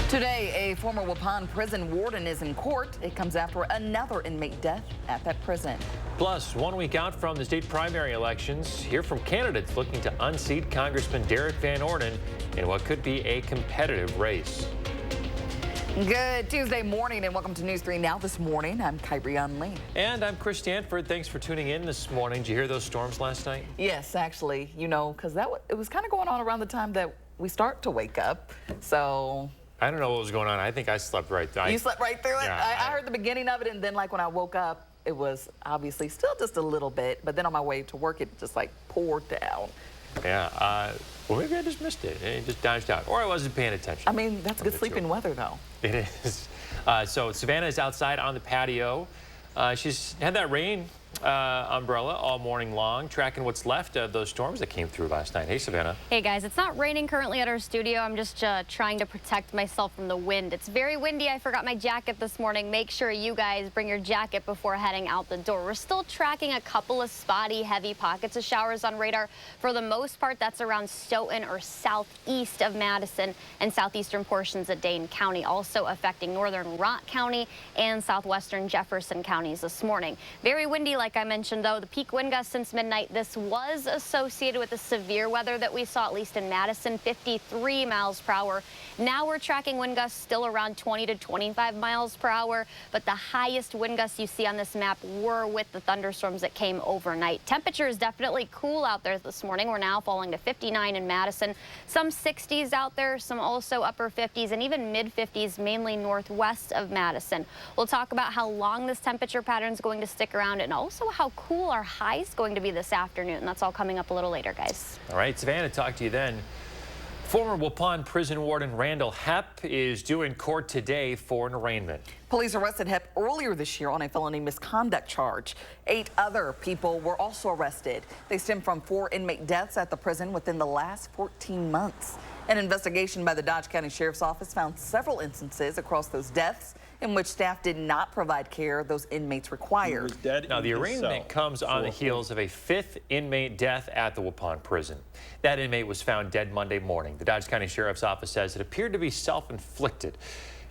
Today, a former Waupun prison warden is in court. It comes after another inmate death at that prison. Plus, 1 week out from the state primary elections, hear from candidates looking to unseat Congressman Derek Van Orden in what could be a competitive race. Good Tuesday morning and welcome to News 3 Now this morning. I'm Kyrian Lee. And I'm Chris Stanford. Thanks for tuning in this morning. Did you hear those storms last night? Yes, actually, because it was kind of going on around the time that we start to wake up. So I don't know what was going on. I think I slept right through it. You slept right through it? Yeah, I heard the beginning of it, and then like when I woke up, it was obviously still just a little bit, but then on my way to work, it just like poured down. Yeah, well, maybe I just missed it. It just dodged out. Or I wasn't paying attention. I mean, that's good sleeping weather, though. It is. So Savannah is outside on the patio. She's had that rain umbrella all morning long, tracking what's left of those storms that came through last night. Hey, Savannah. Hey, guys. It's not raining currently at our studio. I'm just trying to protect myself from the wind. It's very windy. I forgot my jacket this morning. Make sure you guys bring your jacket before heading out the door. We're still tracking a couple of spotty, heavy pockets of showers on radar. For the most part, that's around Stoughton or southeast of Madison and southeastern portions of Dane County, also affecting northern Rock County and southwestern Jefferson counties this morning. Very windy, like I mentioned, though. The peak wind gust since midnight. This was associated with the severe weather that we saw, at least in Madison, 53 miles per hour. Now we're tracking wind gusts still around 20 to 25 miles per hour, but the highest wind gusts you see on this map were with the thunderstorms that came overnight. Temperature is definitely cool out there this morning. We're now falling to 59 in Madison, some 60s out there, some also upper 50s and even mid 50s, mainly northwest of Madison. We'll talk about how long this temperature pattern is going to stick around and also how cool our high is going to be this afternoon. That's all coming up a little later, guys. All right, Savannah, talk to you then. Former Waupun prison warden Randall Hepp is due in court today for an arraignment. Police arrested Hepp earlier this year on a felony misconduct charge. 8 other people were also arrested. They stem from 4 inmate deaths at the prison within the last 14 months. An investigation by the Dodge County Sheriff's Office found several instances across those deaths in which staff did not provide care those inmates required. Now, the arraignment comes on the heels of a 5th inmate death at the Waupun prison. That inmate was found dead Monday morning. The Dodge County Sheriff's Office says it appeared to be self-inflicted.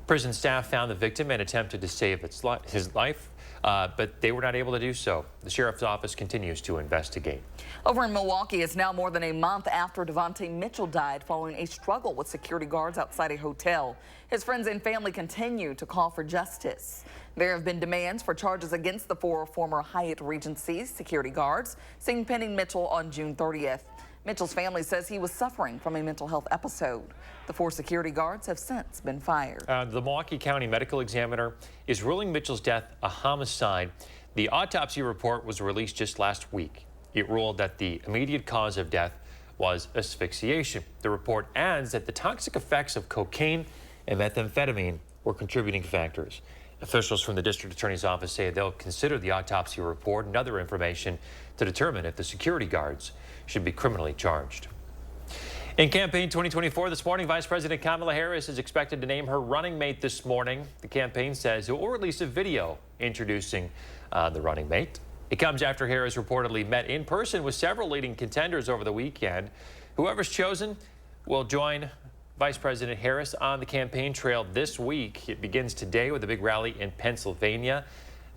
Prison staff found the victim and attempted to save his life, but they were not able to do so. The Sheriff's Office continues to investigate. Over in Milwaukee, it's now more than a month after Devontae Mitchell died following a struggle with security guards outside a hotel. His friends and family continue to call for justice. There have been demands for charges against the 4 former Hyatt Regency security guards, seen pinning Mitchell on June 30th. Mitchell's family says he was suffering from a mental health episode. The 4 security guards have since been fired. The Milwaukee County Medical Examiner is ruling Mitchell's death a homicide. The autopsy report was released just last week. It ruled that the immediate cause of death was asphyxiation. The report adds that the toxic effects of cocaine and methamphetamine were contributing factors. Officials from the district attorney's office say they'll consider the autopsy report and other information to determine if the security guards should be criminally charged. In campaign 2024 this morning, Vice President Kamala Harris is expected to name her running mate this morning. The campaign says it will release a video introducing the running mate. It comes after Harris reportedly met in person with several leading contenders over the weekend. Whoever's chosen will join Vice President Harris on the campaign trail this week. It begins today with a big rally in Pennsylvania.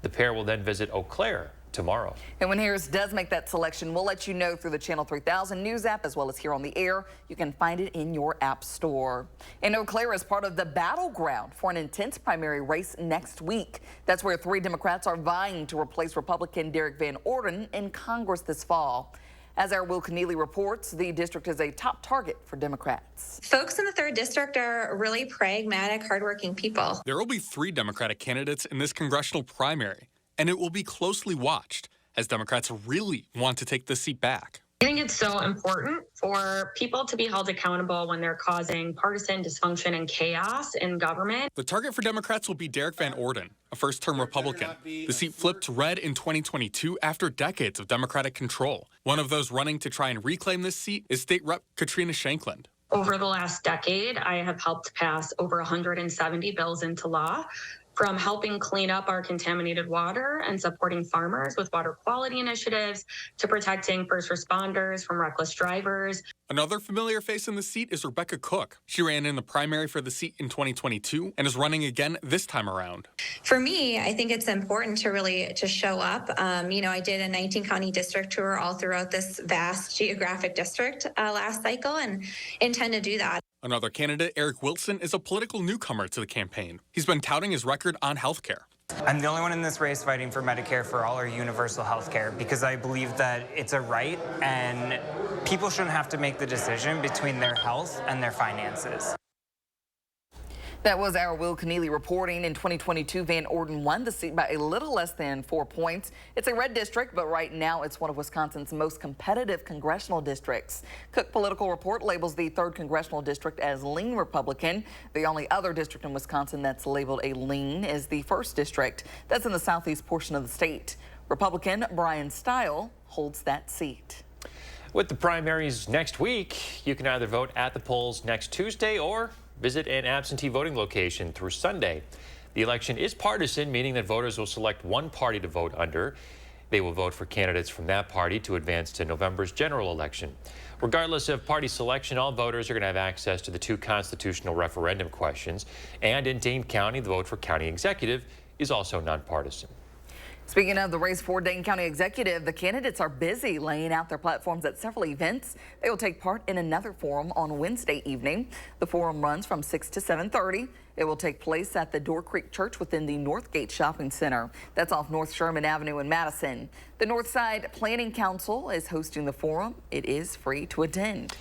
The pair will then visit Eau Claire tomorrow. And when Harris does make that selection, we'll let you know through the Channel 3000 news app as well as here on the air. You can find it in your app store. And Eau Claire is part of the battleground for an intense primary race next week. That's where 3 Democrats are vying to replace Republican Derek Van Orden in Congress this fall. As our Will Keneally reports, the district is a top target for Democrats. Folks in the 3rd District are really pragmatic, hardworking people. There will be 3 Democratic candidates in this congressional primary, and it will be closely watched as Democrats really want to take the seat back. I think it's so important for people to be held accountable when they're causing partisan dysfunction and chaos in government. The target for Democrats will be Derek Van Orden, a first-term Republican. The seat flipped red in 2022 after decades of Democratic control. One of those running to try and reclaim this seat is State Rep Katrina Shankland. Over the last decade, I have helped pass over 170 bills into law, from helping clean up our contaminated water and supporting farmers with water quality initiatives to protecting first responders from reckless drivers. Another familiar face in the seat is Rebecca Cook. She ran in the primary for the seat in 2022 and is running again this time around. For me, I think it's important to show up. I did a 19 county district tour all throughout this vast geographic district last cycle and intend to do that. Another candidate, Eric Wilson, is a political newcomer to the campaign. He's been touting his record on health care. I'm the only one in this race fighting for Medicare for all or universal health care because I believe that it's a right and people shouldn't have to make the decision between their health and their finances. That was our Will Keneally reporting. In 2022, Van Orden won the seat by a little less than 4 points. It's a red district, but right now it's one of Wisconsin's most competitive congressional districts. Cook Political Report labels the 3rd congressional district as lean Republican. The only other district in Wisconsin that's labeled a lean is the 1st district. That's in the southeast portion of the state. Republican Brian Stile holds that seat. With the primaries next week, you can either vote at the polls next Tuesday or visit an absentee voting location through Sunday. The election is partisan, meaning that voters will select one party to vote under. They will vote for candidates from that party to advance to November's general election. Regardless of party selection, all voters are going to have access to the 2 constitutional referendum questions. And in Dane County, the vote for county executive is also nonpartisan. Speaking of the race for Dane County Executive, the candidates are busy laying out their platforms at several events. They will take part in another forum on Wednesday evening. The forum runs from 6 to 7:30. It will take place at the Door Creek Church within the Northgate Shopping Center. That's off North Sherman Avenue in Madison. The Northside Planning Council is hosting the forum. It is free to attend.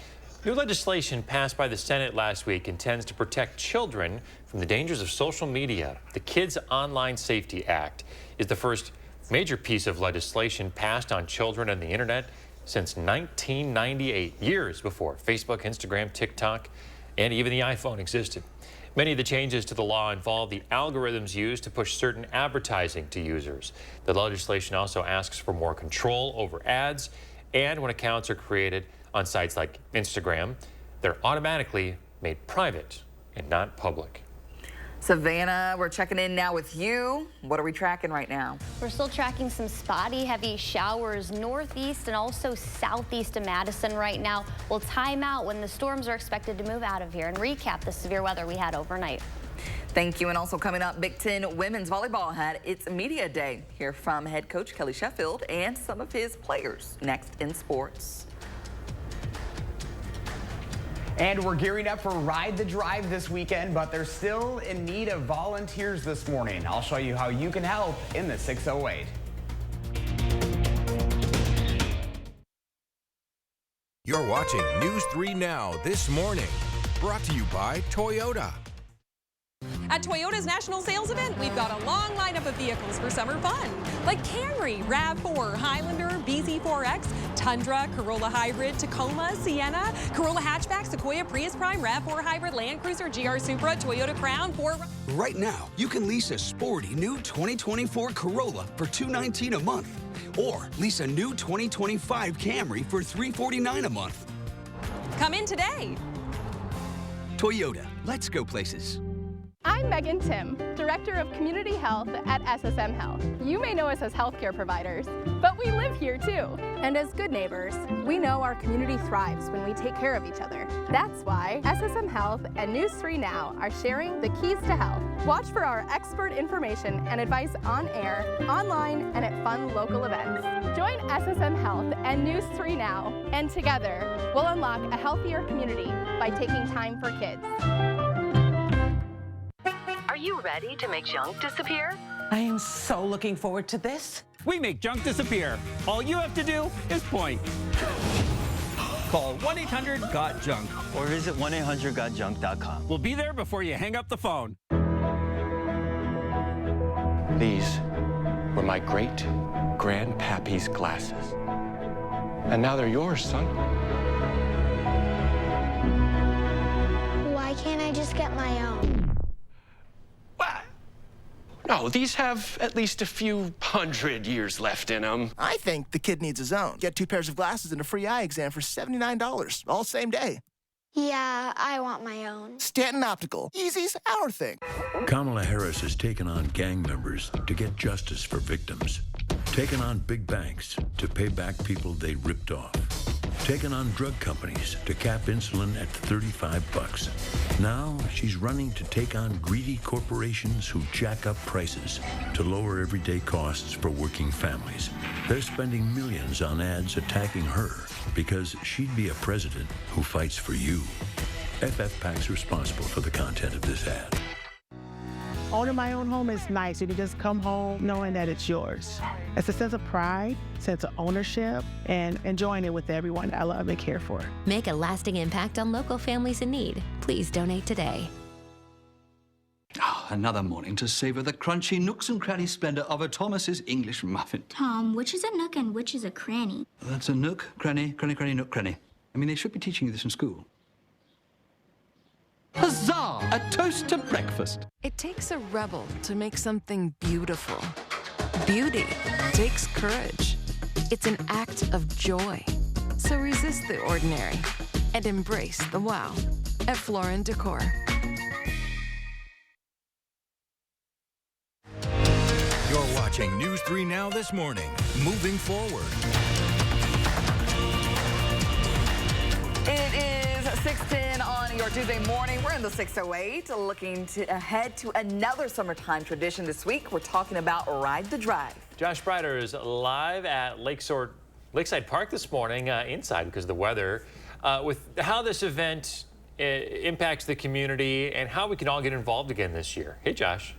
New legislation passed by the Senate last week intends to protect children from the dangers of social media. The Kids Online Safety Act is the first major piece of legislation passed on children and the internet since 1998, years before Facebook, Instagram, TikTok, and even the iPhone existed. Many of the changes to the law involve the algorithms used to push certain advertising to users. The legislation also asks for more control over ads, and when accounts are created on sites like Instagram, they're automatically made private and not public. Savannah, we're checking in now with you. What are we tracking right now? We're still tracking some spotty heavy showers northeast and also southeast of Madison right now. We'll time out when the storms are expected to move out of here and recap the severe weather we had overnight. Thank you. And also coming up, Big Ten women's volleyball had its media day. Hear from head coach Kelly Sheffield and some of his players next in sports. And we're gearing up for Ride the Drive this weekend, but they're still in need of volunteers this morning. I'll show you how you can help in the 608. You're watching News 3 Now this morning, brought to you by Toyota. At Toyota's national sales event, we've got a long lineup of vehicles for summer fun, like Camry, RAV4, Highlander, BZ4X, Tundra, Corolla Hybrid, Tacoma, Sienna, Corolla Hatchback, Sequoia, Prius Prime, RAV4 Hybrid, Land Cruiser, GR Supra, Toyota Crown, Right now, you can lease a sporty new 2024 Corolla for $219 a month, or lease a new 2025 Camry for $349 a month. Come in today. Toyota, let's go places. I'm Megan Tim, Director of Community Health at SSM Health. You may know us as healthcare providers, but we live here too. And as good neighbors, we know our community thrives when we take care of each other. That's why SSM Health and News 3 Now are sharing the keys to health. Watch for our expert information and advice on air, online, and at fun local events. Join SSM Health and News 3 Now, and together, we'll unlock a healthier community by taking time for kids. Are you ready to make junk disappear? I am so looking forward to this. We make junk disappear. All you have to do is point. Call 1-800-GOT-JUNK or visit 1-800-GOT-JUNK.com. We'll be there before you hang up the phone. These were my great-grandpappy's glasses. And now they're yours, son. Why can't I just get my own? No, these have at least a few hundred years left in them. I think the kid needs his own. Get 2 pairs of glasses and a free eye exam for $79, all same day. Yeah, I want my own. Stanton Optical. Easy's our thing. Kamala Harris has taken on gang members to get justice for victims, taken on big banks to pay back people they ripped off, taken on drug companies to cap insulin at $35. Now she's running to take on greedy corporations who jack up prices to lower everyday costs for working families. They're spending millions on ads attacking her because she'd be a president who fights for you. FFPAC's responsible for the content of this ad. Owning my own home is nice. You can just come home knowing that it's yours. It's a sense of pride, sense of ownership, and enjoying it with everyone I love and care for. Make a lasting impact on local families in need. Please donate today. Oh, another morning to savor the crunchy nooks and cranny splendor of a Thomas's English muffin. Tom, which is a nook and which is a cranny? That's a nook, cranny, cranny, cranny, nook, cranny. I mean, they should be teaching you this in school. Huzzah! A toast to breakfast. It takes a rebel to make something beautiful. Beauty takes courage. It's an act of joy. So resist the ordinary and embrace the wow at Floor & Decor. You're watching News 3 Now this morning. Moving forward. It is 6:10 on your Tuesday morning. We're in the 608, looking ahead to another summertime tradition this week. We're talking about Ride the Drive. Josh Breider is live at Lakeside Park this morning, inside because of the weather, with how this event impacts the community and how we can all get involved again this year. Hey, Josh.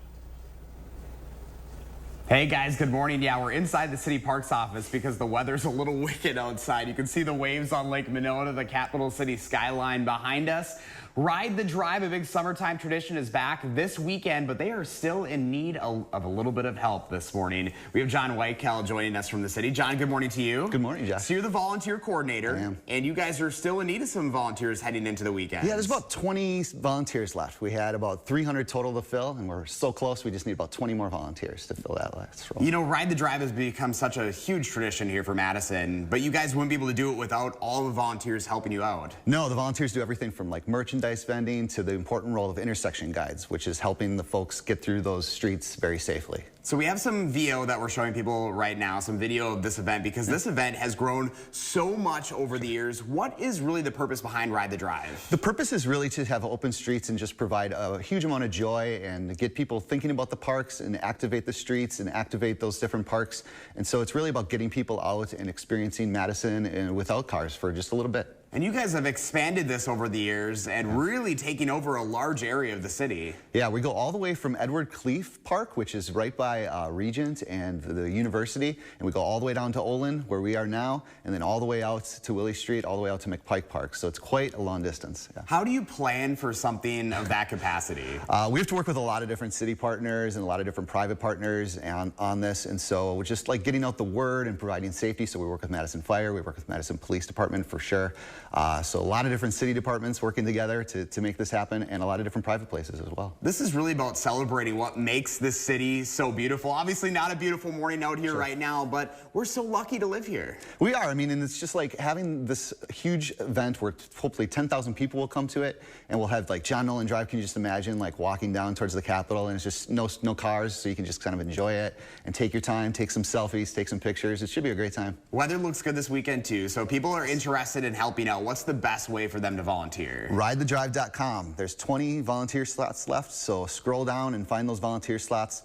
Hey guys, good morning. Yeah, we're inside the city parks office because the weather's a little wicked outside. You can see the waves on Lake Minota, the capital city skyline behind us. Ride the Drive, a big summertime tradition, is back this weekend, but they are still in need of a little bit of help this morning. We have John Whitekel joining us from the city. John, good morning to you. Good morning, Jeff. So you're the volunteer coordinator. I am. And you guys are still in need of some volunteers heading into the weekend. Yeah, there's about 20 volunteers left. We had about 300 total to fill, and we're so close, we just need about 20 more volunteers to fill that last role. You know, Ride the Drive has become such a huge tradition here for Madison, but you guys wouldn't be able to do it without all the volunteers helping you out. No, the volunteers do everything from like merchandise vending to the important role of intersection guides, which is helping the folks get through those streets very safely. So we have some VO that we're showing people right now, some video of this event, because this event has grown so much over the years. What is really the purpose behind Ride the Drive? The purpose is really to have open streets and just provide a huge amount of joy and get people thinking about the parks and activate the streets and activate those different parks. And so it's really about getting people out and experiencing Madison and without cars for just a little bit. And you guys have expanded this over the years and really taken over a large area of the city. Yeah, we go all the way from Edward Cleef Park, which is right by Regent and the university, and we go all the way down to Olin, where we are now, and then all the way out to Willie Street, all the way out to McPike Park. So it's quite a long distance. Yeah. How do you plan for something of that capacity? We have to work with a lot of different city partners and a lot of different private partners on this, and so we're just like getting out the word and providing safety. So we work with Madison Fire, we work with Madison Police Department for sure. So a lot of different city departments working together to make this happen, and a lot of different private places as well. This is really about celebrating what makes this city so beautiful. Obviously not a beautiful morning out here right now, but we're so lucky to live here. We are. I mean, and it's just like having this huge event where hopefully 10,000 people will come to it, and we'll have like John Nolan Drive. Can you just imagine like walking down towards the Capitol, and it's just no cars, so you can just kind of enjoy it and take your time, take some selfies, take some pictures. It should be a great time. Weather looks good this weekend too, so people are interested in helping out. What's the best way for them to volunteer? RideTheDrive.com. There's 20 volunteer slots left, so scroll down and find those volunteer slots,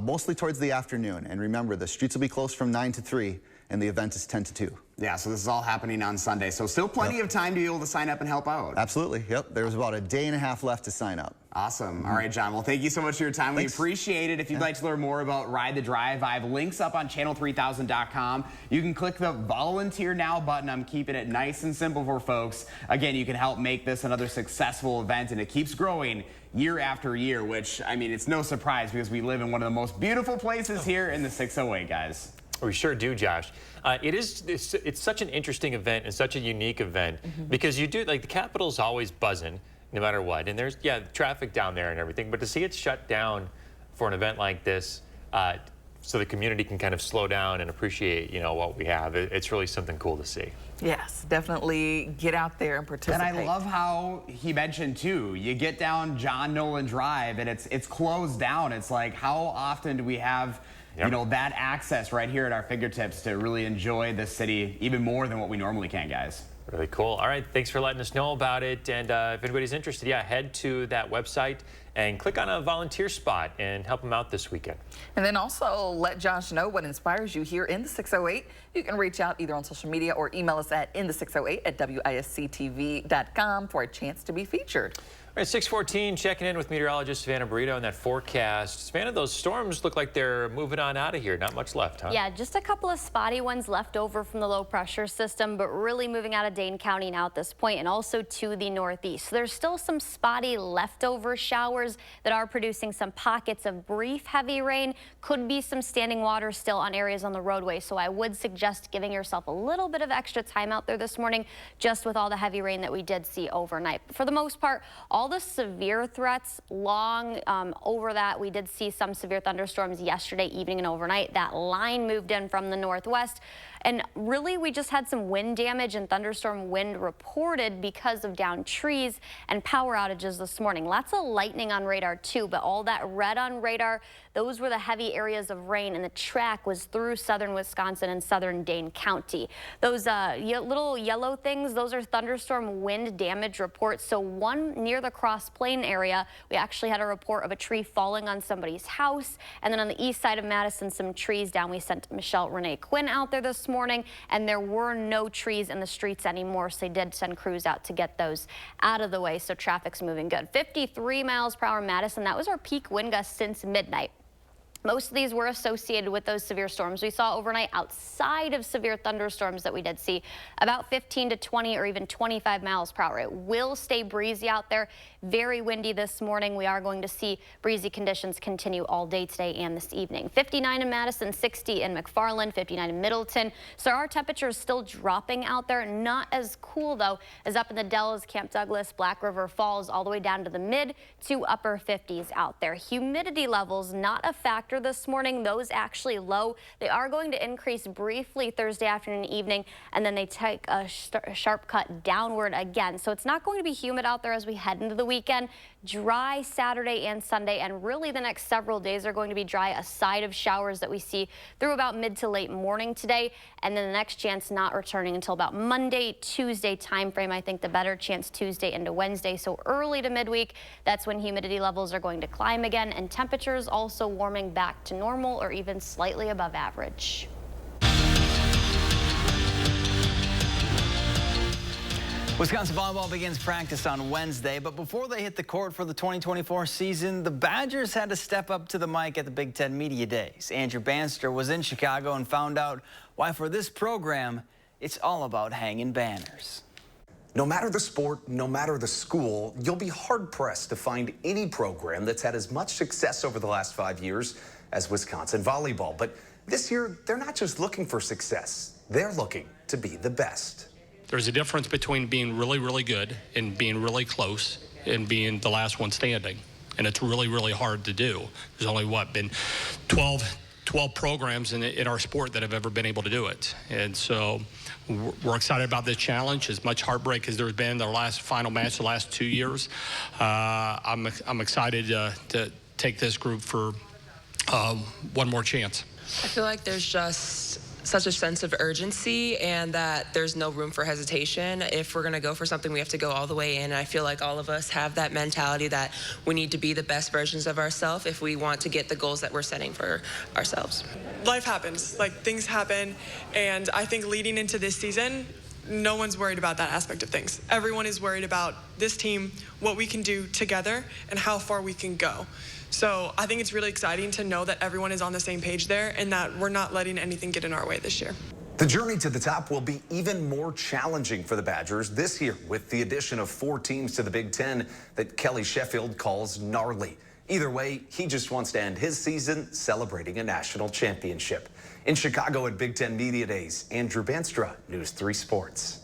mostly towards the afternoon. And remember, the streets will be closed from 9 to 3, and the event is 10 to 2. Yeah, so this is all happening on Sunday, so still plenty of time to be able to sign up and help out. Absolutely, yep. There's about a day and a half left to sign up. Awesome. All right, John. Well, thank you so much for your time. Thanks. We appreciate it. If you'd like to learn more about Ride the Drive, I have links up on channel3000.com. You can click the Volunteer Now button. I'm keeping it nice and simple for folks. Again, you can help make this another successful event, and it keeps growing year after year, which, I mean, it's no surprise because we live in one of the most beautiful places here in the 608, guys. We sure do, Josh. It's such an interesting event and such a unique event because you do, like, the Capitol's always buzzing no matter what. And there's, traffic down there and everything. But to see it shut down for an event like this so the community can kind of slow down and appreciate, you know, what we have, it's really something cool to see. Yes, definitely get out there and participate. And I love how he mentioned, too, you get down John Nolan Drive and it's closed down. It's like, how often do we have you know, that access right here at our fingertips to really enjoy this city even more than what we normally can, guys? Really cool. All right, thanks for letting us know about it. And if anybody's interested, yeah, head to that website and click on a volunteer spot and help them out this weekend. And then also let Josh know what inspires you here in the 608. You can reach out either on social media or email us at in the608@wisc-tv.com for a chance to be featured. All right, 6:14, checking in with meteorologist Savannah Burrito on that forecast. Savannah, those storms look like they're moving on out of here. Not much left, huh? Yeah, just a couple of spotty ones left over from the low pressure system, but really moving out of Dane County now at this point, and also to the northeast. So there's still some spotty leftover showers that are producing some pockets of brief heavy rain. Could be some standing water still on areas on the roadway, so I would suggest giving yourself a little bit of extra time out there this morning, just with all the heavy rain that we did see overnight. But for the most part, all the severe threats long over that. We did see some severe thunderstorms yesterday evening and overnight. That line moved in from the northwest. And really, we just had some wind damage and thunderstorm wind reported because of downed trees and power outages this morning. Lots of lightning on radar too, but all that red on radar, those were the heavy areas of rain, and the track was through southern Wisconsin and southern Dane County. Those little yellow things, those are thunderstorm wind damage reports. So one near the Cross Plain area, we actually had a report of a tree falling on somebody's house. And then on the east side of Madison, some trees down. We sent Michelle Renee Quinn out there this morning, and there were no trees in the streets anymore, so they did send crews out to get those out of the way, so traffic's moving good. 53 miles per hour in Madison. That was our peak wind gust since midnight. Most of these were associated with those severe storms we saw overnight outside of severe thunderstorms that we did see. About 15 to 20 or even 25 miles per hour. It will stay breezy out there. Very windy this morning. We are going to see breezy conditions continue all day today and this evening. 59 in Madison, 60 in McFarland, 59 in Middleton. So our temperature is still dropping out there. Not as cool, though, as up in the Dells, Camp Douglas, Black River Falls, all the way down to the mid to upper 50s out there. Humidity levels not a factor this morning. Those actually low. They are going to increase briefly Thursday afternoon and evening, and then they take a sharp cut downward again. So it's not going to be humid out there as we head into the weekend. Dry Saturday and Sunday, and really the next several days are going to be dry aside of showers that we see through about mid to late morning today, and then the next chance not returning until about Monday, Tuesday time frame. I think the better chance Tuesday into Wednesday, so early to midweek, that's when humidity levels are going to climb again, and temperatures also warming back to normal or even slightly above average. Wisconsin volleyball begins practice on Wednesday, but before they hit the court for the 2024 season, the Badgers had to step up to the mic at the Big Ten Media Days. Andrew Banster was in Chicago and found out why for this program, it's all about hanging banners. No matter the sport, no matter the school, you'll be hard-pressed to find any program that's had as much success over the last 5 years as Wisconsin volleyball. But this year, they're not just looking for success, they're looking to be the best. There's a difference between being really, really good and being really close and being the last one standing. And it's really, really hard to do. There's only, been 12 programs in our sport that have ever been able to do it. And so we're excited about this challenge. As much heartbreak as there's been in the last final match the last 2 years, I'm excited to take this group for one more chance. I feel like there's just such a sense of urgency and that there's no room for hesitation. If we're gonna go for something, we have to go all the way in. And I feel like all of us have that mentality that we need to be the best versions of ourselves if we want to get the goals that we're setting for ourselves. Life happens, like things happen. And I think leading into this season, no one's worried about that aspect of things. Everyone is worried about this team, what we can do together, and how far we can go. So I think it's really exciting to know that everyone is on the same page there and that we're not letting anything get in our way this year. The journey to the top will be even more challenging for the Badgers this year with the addition of 4 teams to the Big Ten that Kelly Sheffield calls gnarly. Either way, he just wants to end his season celebrating a national championship. In Chicago at Big Ten Media Days, Andrew Banstra, News 3 Sports.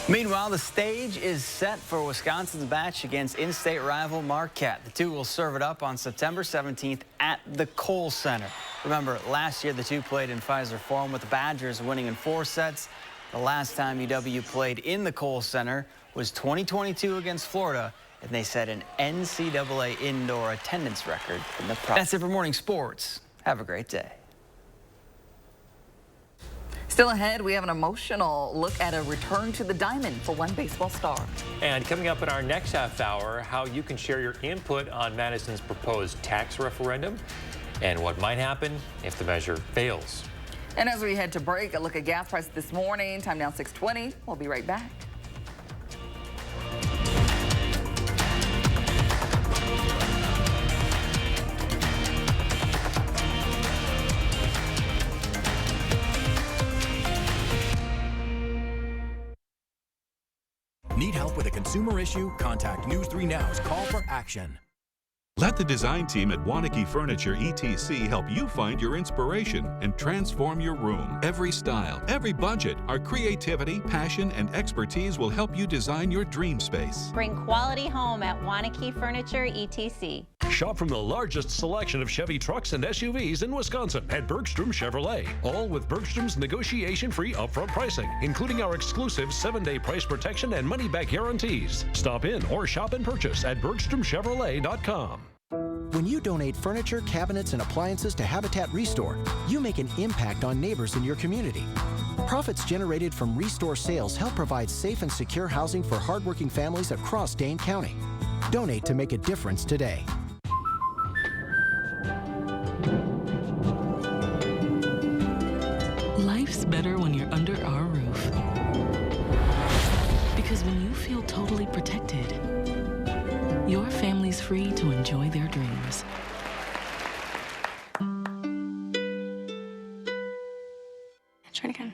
Meanwhile, the stage is set for Wisconsin's match against in-state rival Marquette. The two will serve it up on September 17th at the Kohl Center. Remember, last year the two played in Pfizer Forum with the Badgers winning in 4 sets. The last time UW played in the Kohl Center was 2022 against Florida, and they set an NCAA indoor attendance record in the process. That's it for Morning Sports. Have a great day. Still ahead, we have an emotional look at a return to the diamond for one baseball star. And coming up in our next half hour, how you can share your input on Madison's proposed tax referendum and what might happen if the measure fails. And as we head to break, a look at gas prices this morning. Time now 6:20. We'll be right back. Need help with a consumer issue? Contact News 3 Now's Call for Action. Let the design team at Wanakee Furniture ETC help you find your inspiration and transform your room. Every style, every budget, our creativity, passion, and expertise will help you design your dream space. Bring quality home at Wanakee Furniture ETC. Shop from the largest selection of Chevy trucks and SUVs in Wisconsin at Bergstrom Chevrolet. All with Bergstrom's negotiation-free upfront pricing, including our exclusive 7-day price protection and money-back guarantees. Stop in or shop and purchase at BergstromChevrolet.com. When you donate furniture, cabinets, and appliances to Habitat Restore, you make an impact on neighbors in your community. Profits generated from Restore sales help provide safe and secure housing for hardworking families across Dane County. Donate to make a difference today. Life's better when you're under our roof. Because when you feel totally protected, your family's free to enjoy their dreams. Try it again.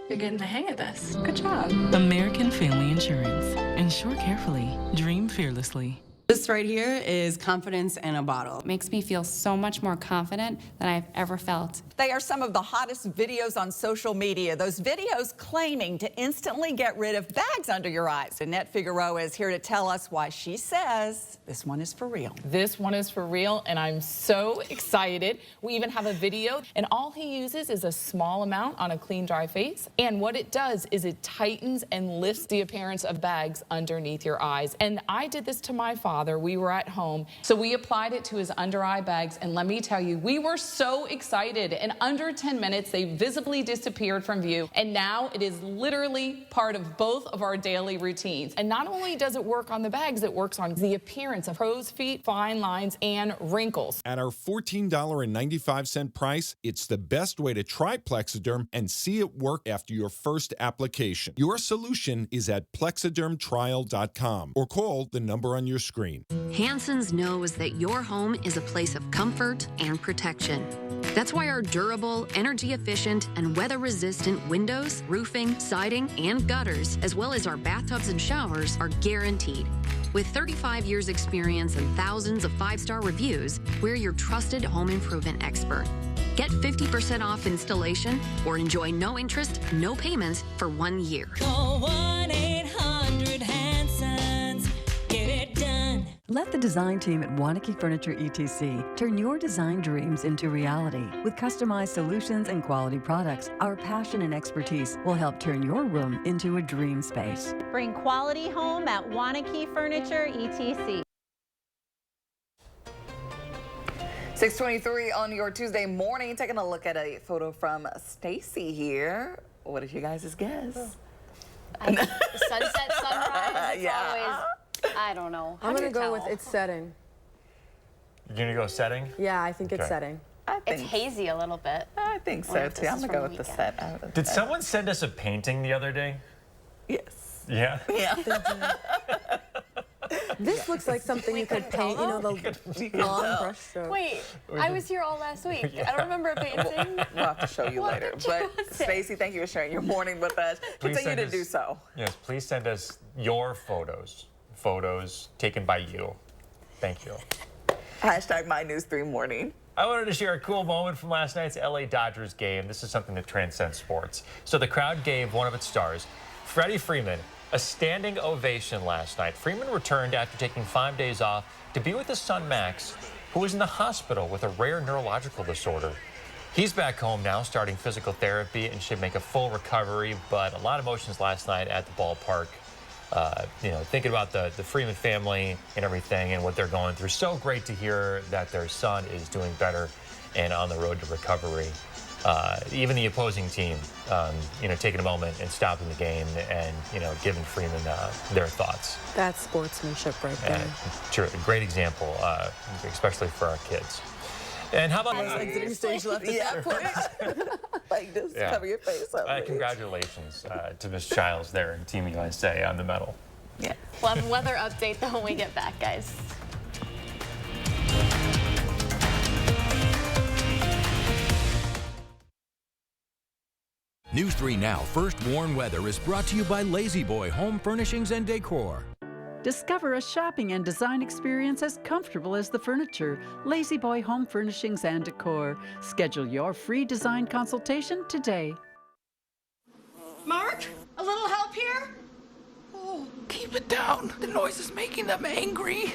You're getting the hang of this. Good job. American Family Insurance. Insure carefully. Dream fearlessly. This right here is confidence in a bottle. It makes me feel so much more confident than I've ever felt. They are some of the hottest videos on social media. Those videos claiming to instantly get rid of bags under your eyes. Annette Figueroa is here to tell us why she says this one is for real. This one is for real, and I'm so excited. We even have a video, and all he uses is a small amount on a clean, dry face. And what it does is it tightens and lifts the appearance of bags underneath your eyes. And I did this to my father. We were at home, so we applied it to his under eye bags, and let me tell you, we were so excited. In under 10 minutes, they visibly disappeared from view, and now it is literally part of both of our daily routines. And not only does it work on the bags, it works on the appearance of crow's feet, fine lines, and wrinkles. At our $14.95 price, it's the best way to try Plexiderm and see it work after your first application. Your solution is at plexidermtrial.com or call the number on your screen. Hanson's knows that your home is a place of comfort and protection. That's why our durable, energy-efficient, and weather-resistant windows, roofing, siding, and gutters, as well as our bathtubs and showers, are guaranteed. With 35 years experience and thousands of 5-star reviews, we're your trusted home improvement expert. Get 50% off installation or enjoy no interest, no payments for 1 year. Call 1-800-HANSONS. Get it done. Let the design team at Wanakee Furniture ETC turn your design dreams into reality. With customized solutions and quality products, our passion and expertise will help turn your room into a dream space. Bring quality home at Wanakee Furniture ETC. 6:23 on your Tuesday morning. Taking a look at a photo from Stacy here. What is your guys' guess? Sunset, sunrise, it's Yeah. always, I don't know. I'm going to go with it's setting. You're going to go setting? Yeah, I think it's Okay. setting. It's hazy a little bit. I think so, too. I'm going to go with the set. Did someone send us a painting the other day? Yes. Yeah? Yeah. This looks like something you could paint, you know, the long brush stroke. Wait, I was here all last week. I don't remember a painting. We'll have to show you later. But Stacey, thank you for sharing your morning with us. Continue to do so. Yes, please send us your photos taken by you. Thank you. Hashtag MyNews3Morning. I wanted to share a cool moment from last night's LA Dodgers game. This is something that transcends sports. So the crowd gave one of its stars, Freddie Freeman, a standing ovation last night. Freeman returned after taking 5 days off to be with his son, Max, who was in the hospital with a rare neurological disorder. He's back home now, starting physical therapy, and should make a full recovery, but a lot of emotions last night at the ballpark. Thinking about the Freeman family and everything and what they're going through. So great to hear that their son is doing better and on the road to recovery. even the opposing team, taking a moment and stopping the game and, giving Freeman their thoughts. That's sportsmanship right there. Sure, a great example, especially for our kids. And how about exiting stage left? Yeah, like this, cover your face up. Congratulations to Ms. Childs there and Team USA on the medal. Yeah. We'll have a weather update though when we get back, guys. News 3 Now First Warn Weather is brought to you by Lazy Boy Home Furnishings and Decor. Discover a shopping and design experience as comfortable as the furniture. Lazy Boy Home Furnishings and Decor. Schedule your free design consultation today. Mark, a little help here? Oh, keep it down. The noise is making them angry.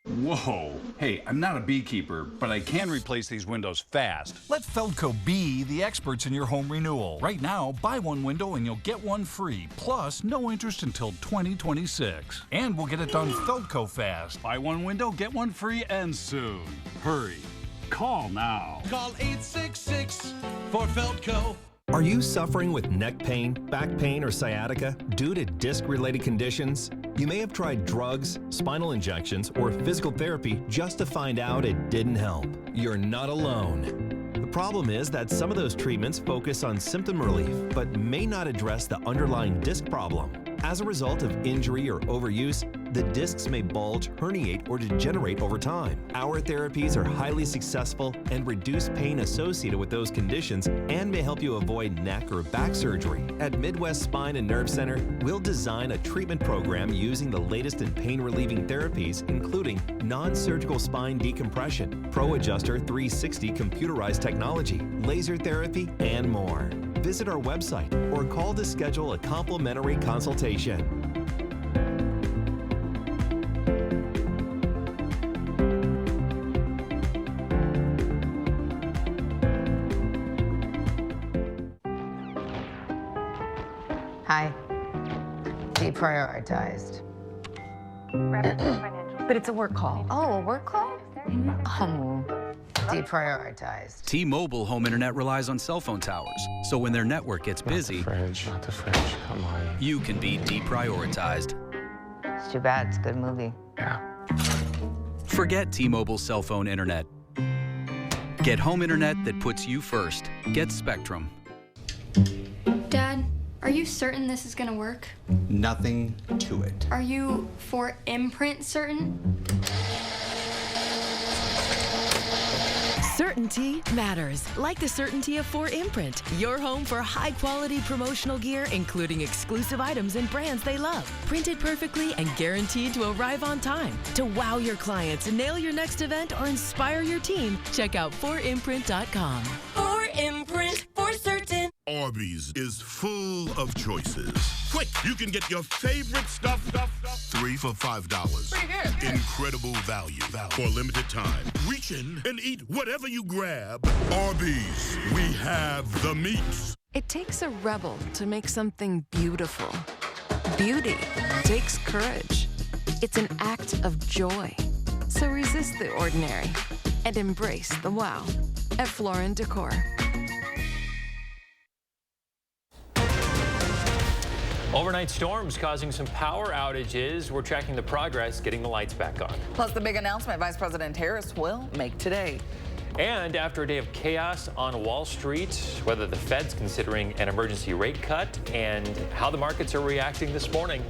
Whoa. Hey, I'm not a beekeeper, but I can replace these windows fast. Let Feldco be the experts in your home renewal. Right now, buy one window and you'll get one free. Plus, no interest until 2026. And we'll get it done Feldco fast. Buy one window, get one free, and soon. Hurry. Call now. Call 866 for Feldco. Are you suffering with neck pain, back pain, or sciatica due to disc-related conditions? You may have tried drugs, spinal injections, or physical therapy just to find out it didn't help. You're not alone. The problem is that some of those treatments focus on symptom relief, but may not address the underlying disc problem. As a result of injury or overuse, the discs may bulge, herniate, or degenerate over time. Our therapies are highly successful and reduce pain associated with those conditions and may help you avoid neck or back surgery. At Midwest Spine and Nerve Center, we'll design a treatment program using the latest in pain-relieving therapies, including non-surgical spine decompression, Pro Adjuster 360 computerized technology, laser therapy, and more. Visit our website or call to schedule a complimentary consultation. Hi. Deprioritized. But it's a work call. Oh, a work call? Oh. Deprioritized. T-Mobile home internet relies on cell phone towers, so when their network gets busy, not the fridge, come on. You can be deprioritized. It's too bad, it's a good movie. Yeah. Forget T-Mobile cell phone internet. Get home internet that puts you first. Get Spectrum. Dad, are you certain this is gonna work? Nothing to it. Are you for imprint certain? Certainty matters, like the certainty of 4imprint, your home for high-quality promotional gear, including exclusive items and brands they love. Printed perfectly and guaranteed to arrive on time. To wow your clients, nail your next event, or inspire your team, check out 4imprint.com. 4imprint, for certain. Arby's is full of choices. Quick, you can get your favorite stuff 3 for $5. Incredible value for a limited time. Reach in and eat whatever you grab. Arby's, we have the meats. It takes a rebel to make something beautiful. Beauty takes courage. It's an act of joy. So resist the ordinary and embrace the wow at Floor & Decor. Overnight storms causing some power outages. We're tracking the progress, getting the lights back on. Plus the big announcement Vice President Harris will make today. And after a day of chaos on Wall Street, whether the Fed's considering an emergency rate cut and how the markets are reacting this morning.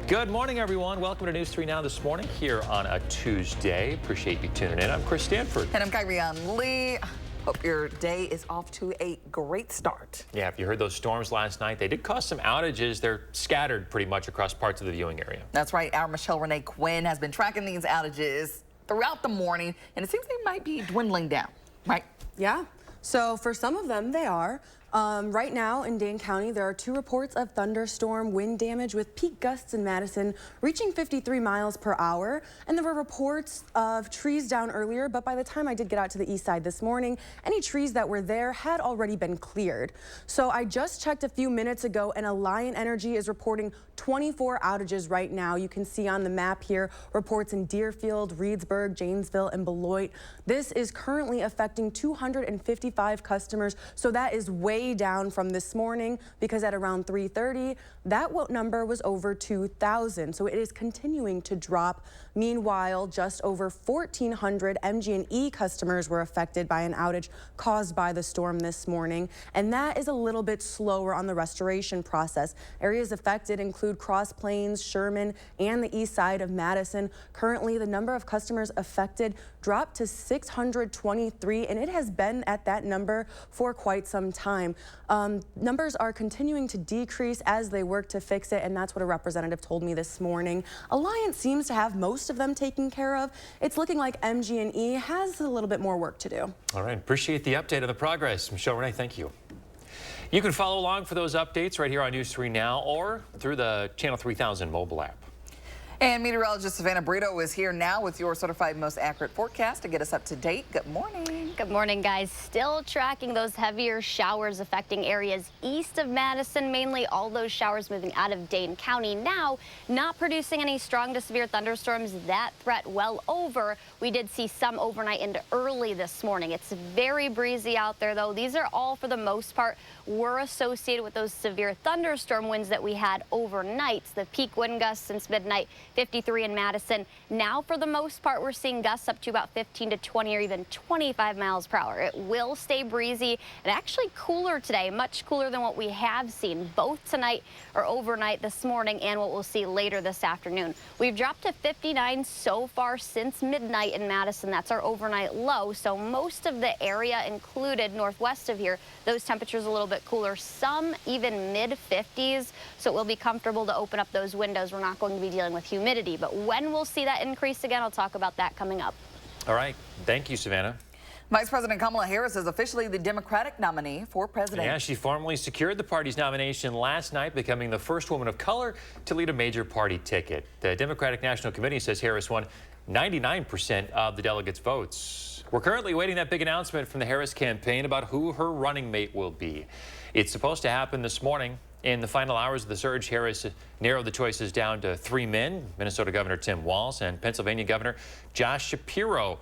Good morning, everyone. Welcome to News 3 Now this morning here on a Tuesday. Appreciate you tuning in. I'm Chris Stanford. And I'm Kyrian Lee. Hope your day is off to a great start. Yeah, if you heard those storms last night, they did cause some outages. They're scattered pretty much across parts of the viewing area. That's right. Our Michelle Renee Quinn has been tracking these outages throughout the morning, and it seems they might be dwindling down, right? Yeah. So for some of them, they are. Right now in Dane County, there are 2 reports of thunderstorm wind damage with peak gusts in Madison reaching 53 miles per hour. And there were reports of trees down earlier, but by the time I did get out to the east side this morning, any trees that were there had already been cleared. So I just checked a few minutes ago, and Alliant Energy is reporting 24 outages right now. You can see on the map here reports in Deerfield, Reedsburg, Janesville, and Beloit. This is currently affecting 255 customers, so that is way down from this morning, because at around 3:30, that number was over 2,000. So it is continuing to drop. Meanwhile, just over 1,400 MG&E customers were affected by an outage caused by the storm this morning, and that is a little bit slower on the restoration process. Areas affected include Cross Plains, Sherman, and the east side of Madison. Currently, the number of customers affected dropped to 623, and it has been at that number for quite some time. Numbers are continuing to decrease as they work to fix it, and that's what a representative told me this morning. Alliant seems to have most of them taken care of. It's looking like MG&E has a little bit more work to do. All right, appreciate the update on the progress. Michelle Renee, thank you. You can follow along for those updates right here on News 3 Now or through the Channel 3000 mobile app. And meteorologist Savannah Brito is here now with your certified most accurate forecast to get us up to date. Good morning. Good morning, guys. Still tracking those heavier showers affecting areas east of Madison, mainly all those showers moving out of Dane County now, not producing any strong to severe thunderstorms. That threat well over. We did see some overnight into early this morning. It's very breezy out there, though. These are all, for the most part, were associated with those severe thunderstorm winds that we had overnight. The peak wind gusts since midnight, 53 in Madison. Now, for the most part, we're seeing gusts up to about 15 to 20 or even 25 miles per hour. It will stay breezy and actually cooler today, much cooler than what we have seen both tonight or overnight this morning and what we'll see later this afternoon. We've dropped to 59 so far since midnight in Madison. That's our overnight low. So most of the area included northwest of here, those temperatures a little bit cooler, some even mid-50s. So it will be comfortable to open up those windows. We're not going to be dealing with humidity, but when we'll see that increase again, I'll talk about that coming up. All right. Thank you, Savannah. Vice President Kamala Harris is officially the Democratic nominee for president. Yeah, she formally secured the party's nomination last night, becoming the first woman of color to lead a major party ticket. The Democratic National Committee says Harris won 99% of the delegates' votes. We're currently waiting that big announcement from the Harris campaign about who her running mate will be. It's supposed to happen this morning. In the final hours of the surge, Harris narrowed the choices down to 3 men, Minnesota Governor Tim Walz and Pennsylvania Governor Josh Shapiro.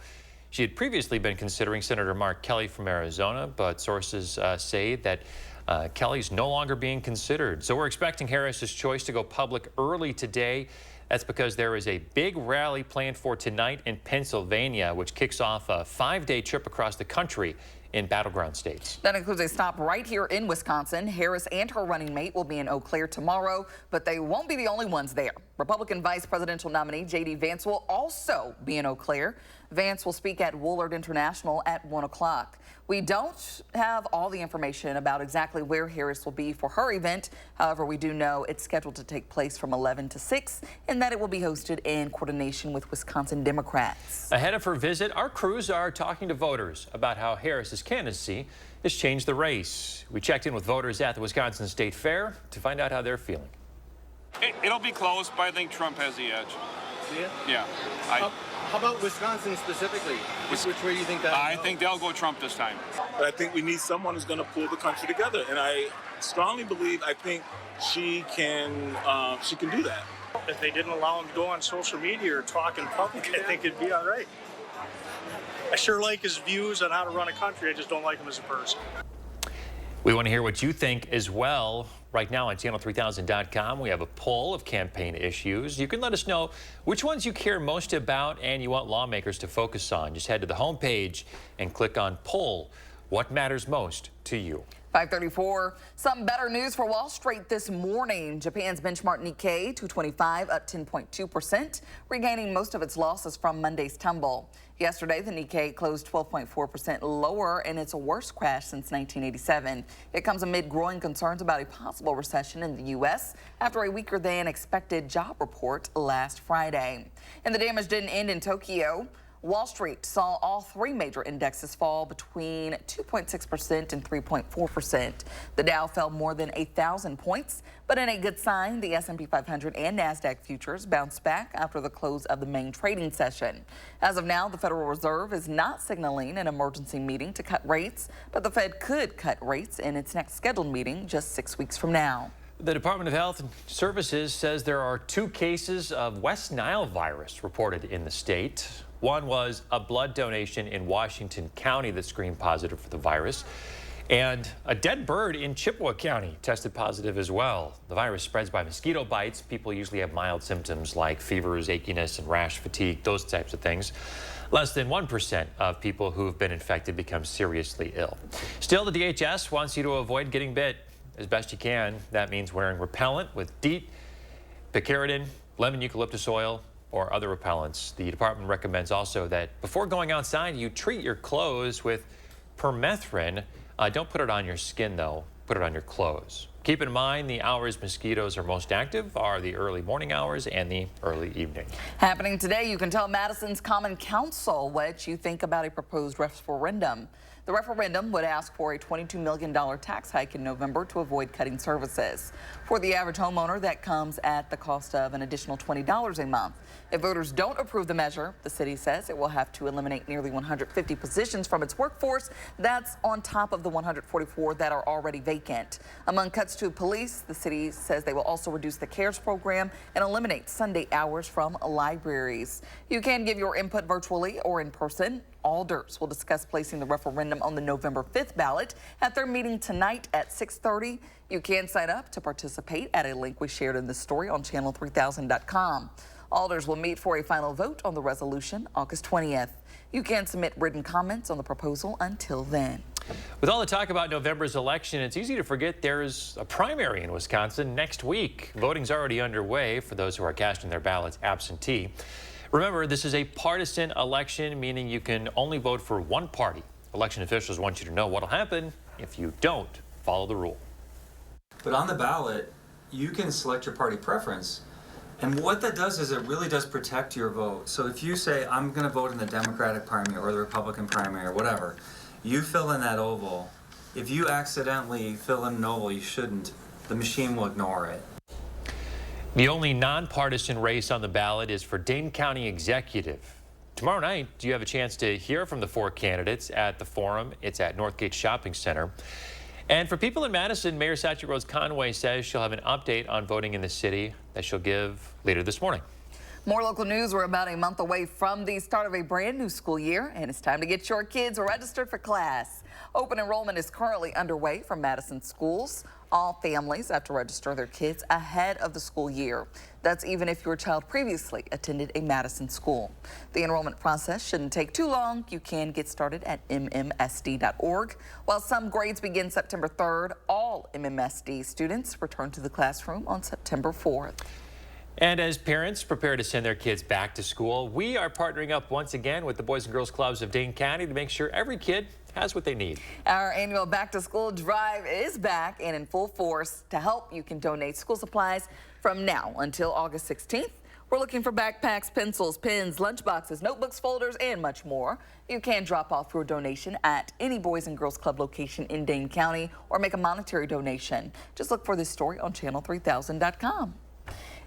She had previously been considering Senator Mark Kelly from Arizona, but sources say that Kelly's no longer being considered. So we're expecting Harris's choice to go public early today. That's because there is a big rally planned for tonight in Pennsylvania, which kicks off a 5-day trip across the country in battleground states. That includes a stop right here in Wisconsin. Harris and her running mate will be in Eau Claire tomorrow, but they won't be the only ones there. Republican vice presidential nominee J.D. Vance will also be in Eau Claire. Vance will speak at Woolard International at 1 o'clock. We don't have all the information about exactly where Harris will be for her event. However, we do know it's scheduled to take place from 11 to 6 and that it will be hosted in coordination with Wisconsin Democrats. Ahead of her visit, our crews are talking to voters about how Harris's candidacy has changed the race. We checked in with voters at the Wisconsin State Fair to find out how they're feeling. It'll be close, but I think Trump has the edge. Yeah. How about Wisconsin specifically? Which way do you think that? I think they'll go Trump this time. But I think we need someone who's going to pull the country together, and I strongly believe I think she can do that. If they didn't allow him to go on social media or talk in public, I think it'd be all right. I sure like his views on how to run a country. I just don't like him as a person. We want to hear what you think as well. Right now on channel3000.com, we have a poll of campaign issues. You can let us know which ones you care most about and you want lawmakers to focus on. Just head to the homepage and click on poll. What matters most to you? 5:34. Some better news for Wall Street this morning. Japan's benchmark Nikkei 225 up 10.2%, regaining most of its losses from Monday's tumble. Yesterday, the Nikkei closed 12.4% lower in its worst crash since 1987. It comes amid growing concerns about a possible recession in the U.S. after a weaker than expected job report last Friday. And the damage didn't end in Tokyo. Wall Street saw all three major indexes fall between 2.6% and 3.4%. The Dow fell more than 1,000 points, but in a good sign, the S&P 500 and NASDAQ futures bounced back after the close of the main trading session. As of now, the Federal Reserve is not signaling an emergency meeting to cut rates, but the Fed could cut rates in its next scheduled meeting just 6 weeks from now. The Department of Health and Services says there are 2 cases of West Nile virus reported in the state. One was a blood donation in Washington County that screened positive for the virus. And a dead bird in Chippewa County tested positive as well. The virus spreads by mosquito bites. People usually have mild symptoms like fevers, achiness, and rash, fatigue, those types of things. Less than 1% of people who have been infected become seriously ill. Still, the DHS wants you to avoid getting bit as best you can. That means wearing repellent with DEET, picaridin, lemon eucalyptus oil, or other repellents. The department recommends also that before going outside, you treat your clothes with permethrin. Don't put it on your skin, though. Put it on your clothes. Keep in mind the hours mosquitoes are most active are the early morning hours and the early evening. Happening today, you can tell Madison's Common Council what you think about a proposed referendum. The referendum would ask for a $22 million tax hike in November to avoid cutting services. For the average homeowner, that comes at the cost of an additional $20 a month. If voters don't approve the measure, the city says it will have to eliminate nearly 150 positions from its workforce. That's on top of the 144 that are already vacant. Among cuts to police, the city says they will also reduce the CARES program and eliminate Sunday hours from libraries. You can give your input virtually or in person. Alders will discuss placing the referendum on the November 5th ballot at their meeting tonight at 6:30. You can sign up to participate at a link we shared in this story on channel3000.com. Alders will meet for a final vote on the resolution August 20th. You can submit written comments on the proposal until then. With all the talk about November's election, it's easy to forget there's a primary in Wisconsin next week. Voting's already underway for those who are casting their ballots absentee. Remember, this is a partisan election, meaning you can only vote for one party. Election officials want you to know what'll happen if you don't follow the rule. But on the ballot, you can select your party preference. And what that does is it really does protect your vote. So if you say, I'm going to vote in the Democratic primary or the Republican primary or whatever, you fill in that oval. If you accidentally fill in an oval you shouldn't, the machine will ignore it. The only nonpartisan race on the ballot is for Dane County Executive. Tomorrow night, you have a chance to hear from the 4 candidates at the forum. It's at Northgate Shopping Center. And for people in Madison, Mayor Sachi Rose Conway says she'll have an update on voting in the city that she'll give later this morning. More local news. We're about a month away from the start of a brand new school year, and it's time to get your kids registered for class. Open enrollment is currently underway for Madison schools. All families have to register their kids ahead of the school year. That's even if your child previously attended a Madison school. The enrollment process shouldn't take too long. You can get started at mmsd.org. While some grades begin September 3rd, all MMSD students return to the classroom on September 4th. And as parents prepare to send their kids back to school, we are partnering up once again with the Boys and Girls Clubs of Dane County to make sure every kid has what they need. Our annual back to school drive is back and in full force. To help, you can donate school supplies from now until August 16th. We're looking for backpacks, pencils, pens, lunchboxes, notebooks, folders, and much more. You can drop off your donation at any Boys and Girls Club location in Dane County or make a monetary donation. Just look for this story on channel3000.com.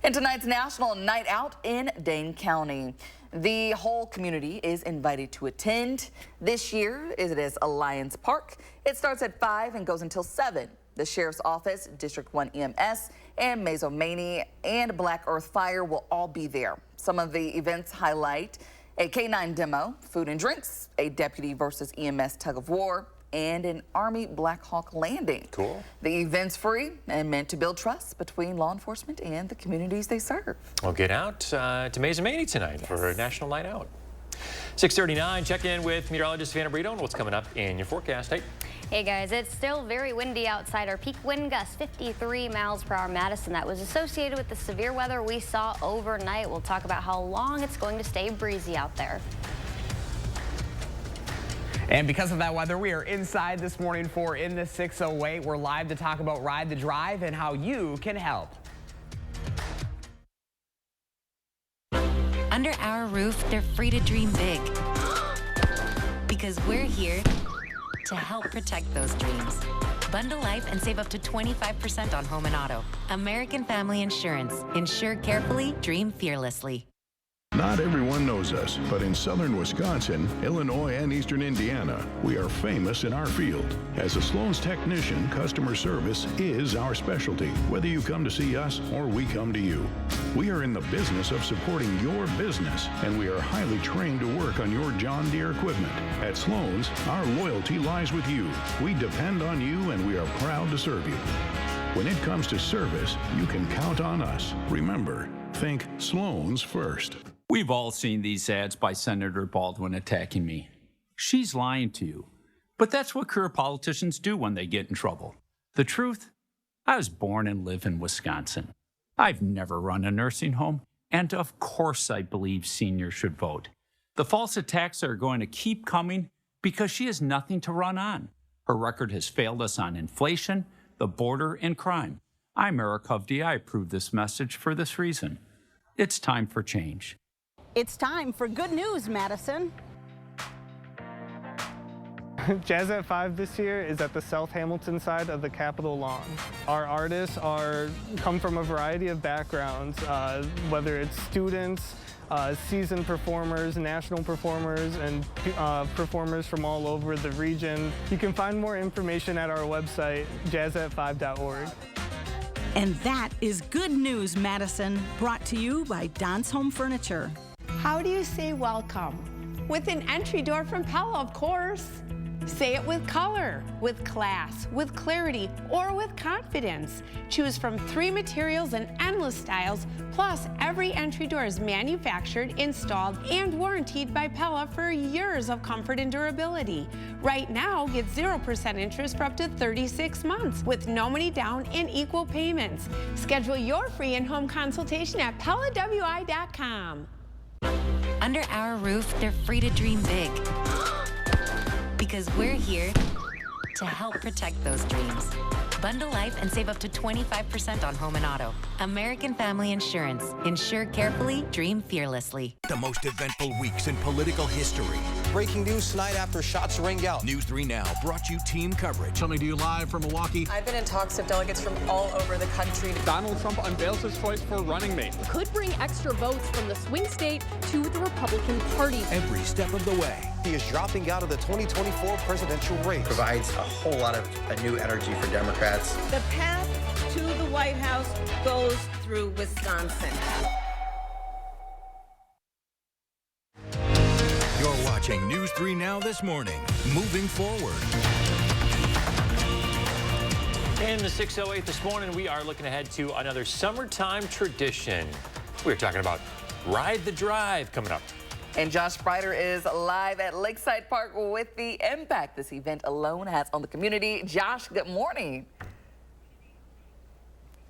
And tonight's National Night Out in Dane County. The whole community is invited to attend. This year it is Alliance Park. It starts at 5 and goes until 7. The Sheriff's Office, District 1 EMS, and Mazomanie and Black Earth Fire will all be there. Some of the events highlight a K-9 demo, food and drinks, a deputy versus EMS tug of war, and an Army Black Hawk landing. Cool. The event's free and meant to build trust between law enforcement and the communities they serve. Well, get out to Mazomanie tonight for a National Night Out. 6:39, check in with meteorologist Vanna Brito and what's coming up in your forecast. Hey guys, it's still very windy outside. Our peak wind gust 53 miles per hour. Madison, that was associated with the severe weather we saw overnight. We'll talk about how long it's going to stay breezy out there. And because of that weather, we are inside this morning for In the 608. We're live to talk about Ride the Drive and how you can help. Under our roof, they're free to dream big. Because we're here to help protect those dreams. Bundle life and save up to 25% on home and auto. American Family Insurance. Insure carefully, dream fearlessly. Not everyone knows us, but in southern Wisconsin, Illinois, and eastern Indiana, we are famous in our field. As a Sloan's technician, customer service is our specialty, whether you come to see us or we come to you. We are in the business of supporting your business, and we are highly trained to work on your John Deere equipment. At Sloan's, our loyalty lies with you. We depend on you, and we are proud to serve you. When it comes to service, you can count on us. Remember, think Sloan's first. We've all seen these ads by Senator Baldwin attacking me. She's lying to you. But that's what career politicians do when they get in trouble. The truth? I was born and live in Wisconsin. I've never run a nursing home, and of course I believe seniors should vote. The false attacks are going to keep coming because she has nothing to run on. Her record has failed us on inflation, the border, and crime. I'm Eric Hovde. I approve this message for this reason. It's time for change. It's time for good news, Madison. Jazz at 5 this year is at the South Hamilton side of the Capitol lawn. Our artists come from a variety of backgrounds, whether it's students, seasoned performers, national performers, and performers from all over the region. You can find more information at our website, jazzat5.org. And that is Good News, Madison, brought to you by Don's Home Furniture. How do you say welcome? With an entry door from Pella, of course. Say it with color, with class, with clarity, or with confidence. Choose from 3 materials and endless styles, plus every entry door is manufactured, installed, and warranted by Pella for years of comfort and durability. Right now, get 0% interest for up to 36 months with no money down and equal payments. Schedule your free in-home consultation at PellaWI.com. Under our roof, they're free to dream big. Because we're here to help protect those dreams. Bundle life and save up to 25% on home and auto. American Family Insurance. Insure carefully, dream fearlessly. The most eventful weeks in political history. Breaking news tonight after shots ring out. News 3 Now brought you team coverage. Coming to you live from Milwaukee. I've been in talks with delegates from all over the country. Donald Trump unveils his choice for running mate. Could bring extra votes from the swing state to the Republican Party. Every step of the way. He is dropping out of the 2024 presidential race. Provides a whole lot of new energy for Democrats. The path to the White House goes through Wisconsin. You're watching News 3 Now this morning. Moving forward. In the 6:08 this morning, we are looking ahead to another summertime tradition. We're talking about Ride the Drive coming up. And Josh Sprider is live at Lakeside Park with the impact this event alone has on the community. Josh, good morning.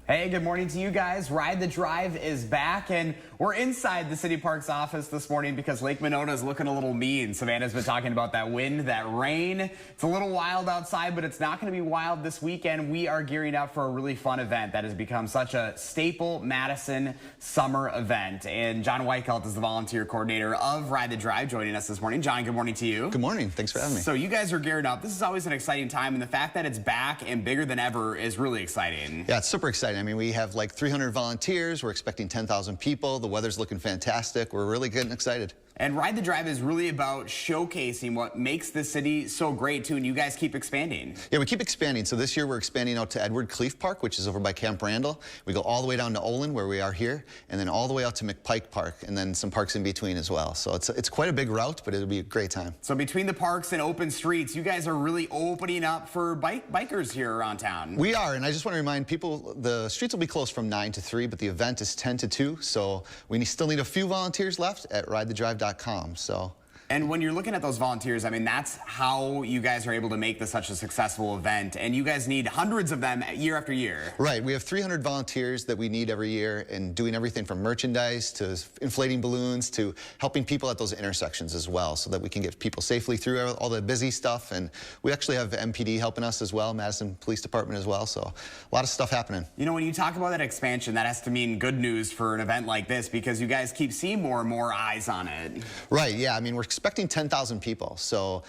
Hey, good morning to you guys. Ride the Drive is back, and we're inside the City Parks office this morning because Lake Monona is looking a little mean. Savannah's been talking about that wind, that rain. It's a little wild outside, but it's not going to be wild this weekend. We are gearing up for a really fun event that has become such a staple Madison summer event. And John Weichelt is the volunteer coordinator of Ride the Drive, joining us this morning. John, good morning to you. Good morning. Thanks for having me. So you guys are gearing up. This is always an exciting time, and the fact that it's back and bigger than ever is really exciting. Yeah, it's super exciting. I mean, we have like 300 volunteers. We're expecting 10,000 people. The weather's looking fantastic. We're really getting excited. And Ride the Drive is really about showcasing what makes the city so great, too, and you guys keep expanding. Yeah, we keep expanding. So this year we're expanding out to Edward Cleef Park, which is over by Camp Randall. We go all the way down to Olin, where we are here, and then all the way out to McPike Park, and then some parks in between as well. So it's quite a big route, but it'll be a great time. So between the parks and open streets, you guys are really opening up for bikers here around town. We are, and I just want to remind people, the streets will be closed from 9 to 3, but the event is 10 to 2, so we still need a few volunteers left at ridethedrive.com. So And when you're looking at those volunteers, I mean, that's how you guys are able to make this such a successful event. And you guys need hundreds of them year after year. Right. We have 300 volunteers that we need every year, and doing everything from merchandise to inflating balloons to helping people at those intersections as well, so that we can get people safely through all the busy stuff. And we actually have MPD helping us as well, Madison Police Department as well. So a lot of stuff happening. You know, when you talk about that expansion, that has to mean good news for an event like this, because you guys keep seeing more and more eyes on it. Right. Yeah. I mean, we're expecting 10,000 people. So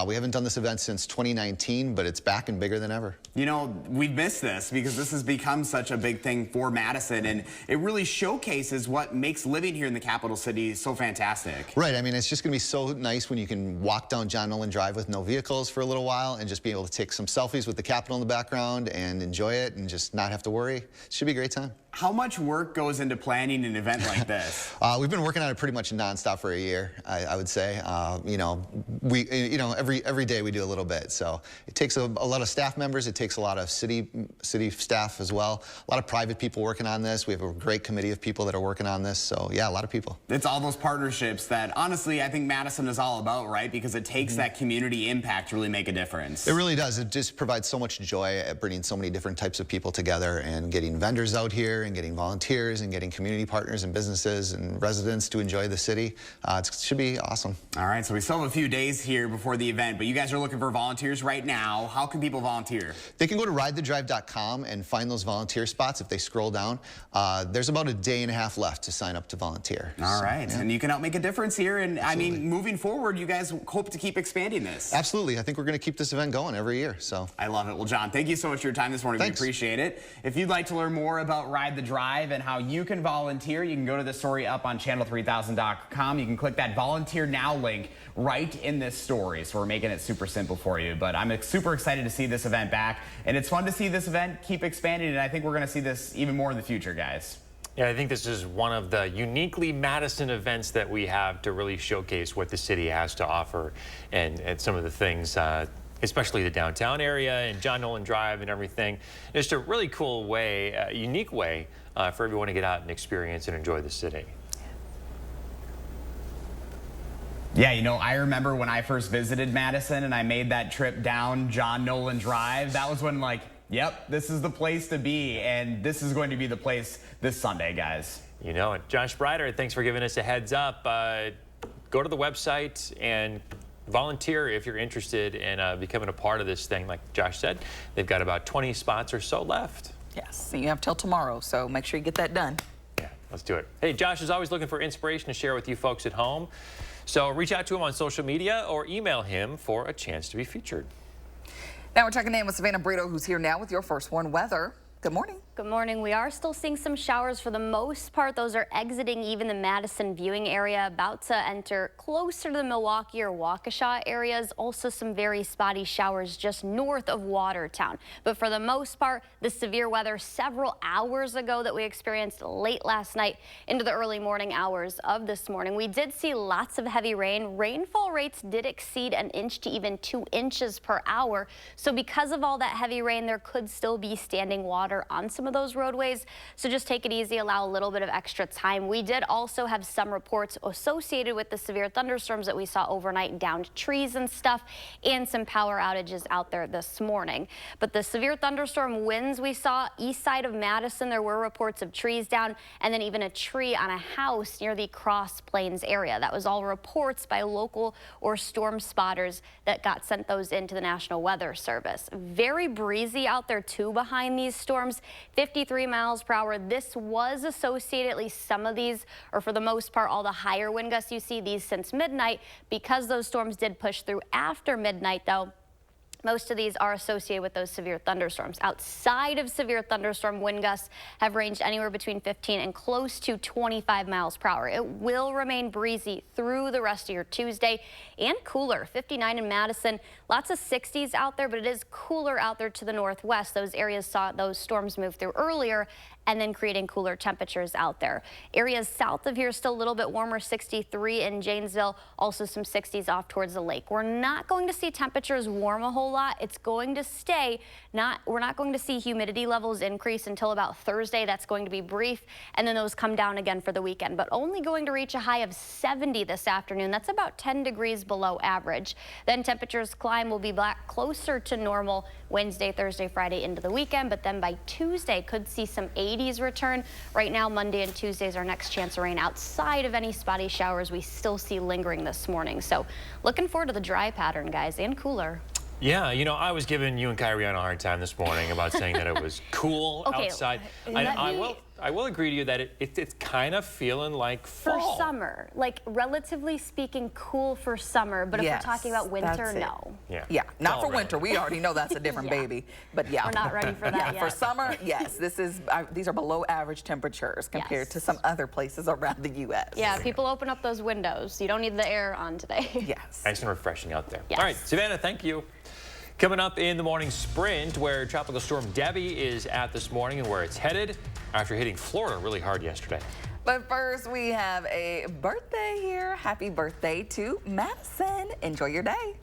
we haven't done this event since 2019, but it's back and bigger than ever. You know, we've missed this because this has become such a big thing for Madison, and it really showcases what makes living here in the capital city so fantastic. Right. I mean, it's just going to be so nice when you can walk down John Nolan Drive with no vehicles for a little while and just be able to take some selfies with the Capitol in the background and enjoy it and just not have to worry. It should be a great time. How much work goes into planning an event like this? We've been working on it pretty much nonstop for a year, I would say. You know, every day we do a little bit. So it takes a lot of staff members. It takes a lot of city staff as well. A lot of private people working on this. We have a great committee of people that are working on this. So yeah, a lot of people. It's all those partnerships that honestly I think Madison is all about, right? Because it takes that community impact to really make a difference. It really does. It just provides so much joy at bringing so many different types of people together and getting vendors out here and getting volunteers and getting community partners and businesses and residents to enjoy the city. It should be awesome. All right, so we still have a few days here before the event, but you guys are looking for volunteers right now. How can people volunteer? They can go to ridethedrive.com and find those volunteer spots if they scroll down. There's about a day and a half left to sign up to volunteer. All right, and you can help make a difference here. And absolutely. I mean, moving forward, you guys hope to keep expanding this. Absolutely. I think we're going to keep this event going every year. So I love it. Well, John, thank you so much for your time this morning. Thanks. We appreciate it. If you'd like to learn more about Ride the Drive and how you can volunteer, you can go to the story up on channel3000.com. You can click that Volunteer Now link right in this story. So we're making it super simple for you. But I'm super excited to see this event back. And it's fun to see this event keep expanding. And I think we're going to see this even more in the future, guys. Yeah, I think this is one of the uniquely Madison events that we have to really showcase what the city has to offer and some of the things, especially the downtown area and John Nolan Drive and everything. It's a really cool way, unique way for everyone to get out and experience and enjoy the city. Yeah, you know, I remember when I first visited Madison and I made that trip down John Nolan Drive. That was when, like, yep, this is the place to be, and this is going to be the place this Sunday, guys. You know it. Josh Breider, thanks for giving us a heads up. Go to the website and volunteer if you're interested in becoming a part of this thing. Like Josh said, they've got about 20 spots or so left. Yes, you have till tomorrow, so make sure you get that done. Yeah, let's do it. Hey, Josh is always looking for inspiration to share with you folks at home. So reach out to him on social media or email him for a chance to be featured. Now we're checking in with Savannah Brito, who's here now with your first one weather. Good morning. Good morning. We are still seeing some showers for the most part. Those are exiting even the Madison viewing area, about to enter closer to the Milwaukee or Waukesha areas. Also some very spotty showers just north of Watertown. But for the most part, the severe weather several hours ago that we experienced late last night into the early morning hours of this morning. We did see lots of heavy rain. Rainfall rates did exceed 1 inch to even 2 inches per hour. So because of all that heavy rain, there could still be standing water on some of those roadways. So just take it easy, allow a little bit of extra time. We did also have some reports associated with the severe thunderstorms that we saw overnight, downed trees and stuff, and some power outages out there this morning. But the severe thunderstorm winds we saw east side of Madison, there were reports of trees down and then even a tree on a house near the Cross Plains area. That was all reports by local or storm spotters that got sent those into the National Weather Service. Very breezy out there too behind these storms. 53 miles per hour. This was associated, at least some of these, or for the most part, all the higher wind gusts you see these since midnight. Because those storms did push through after midnight, though, most of these are associated with those severe thunderstorms. Outside of severe thunderstorm, wind gusts have ranged anywhere between 15 and close to 25 miles per hour. It will remain breezy through the rest of your Tuesday and cooler. 59 in Madison, lots of 60s out there, but it is cooler out there to the northwest. Those areas saw those storms move through earlier and then creating cooler temperatures out there. Areas south of here still a little bit warmer, 63 in Janesville, also some 60s off towards the lake. We're not going to see temperatures warm a whole lot. It's going to stay. We're not going to see humidity levels increase until about Thursday. That's going to be brief, and then those come down again for the weekend, but only going to reach a high of 70 this afternoon. That's about 10 degrees below average. Then temperatures climb, will be back closer to normal Wednesday, Thursday, Friday into the weekend, but then by Tuesday could see some 80s return. Right now, Monday and Tuesday is our next chance of rain. Outside of any spotty showers we still see lingering this morning. So looking forward to the dry pattern, guys, and cooler. Yeah, you know, I was giving you and Kyrie a hard time this morning about saying that it was cool outside. I will agree to you that it's kind of feeling like fall. For summer, like relatively speaking, cool for summer. But if we're talking about winter, no. Yeah, not for winter. We already know that's a different baby. But yeah, we're not ready for that yet. For summer, yes, these are below average temperatures compared to some other places around the U.S. Yeah, people open up those windows. You don't need the air on today. Yes. Nice and refreshing out there. Yes. All right, Savannah, thank you. Coming up in the morning sprint, where Tropical Storm Debbie is at this morning and where it's headed after hitting Florida really hard yesterday. But first, we have a birthday here. Happy birthday to Madison. Enjoy your day.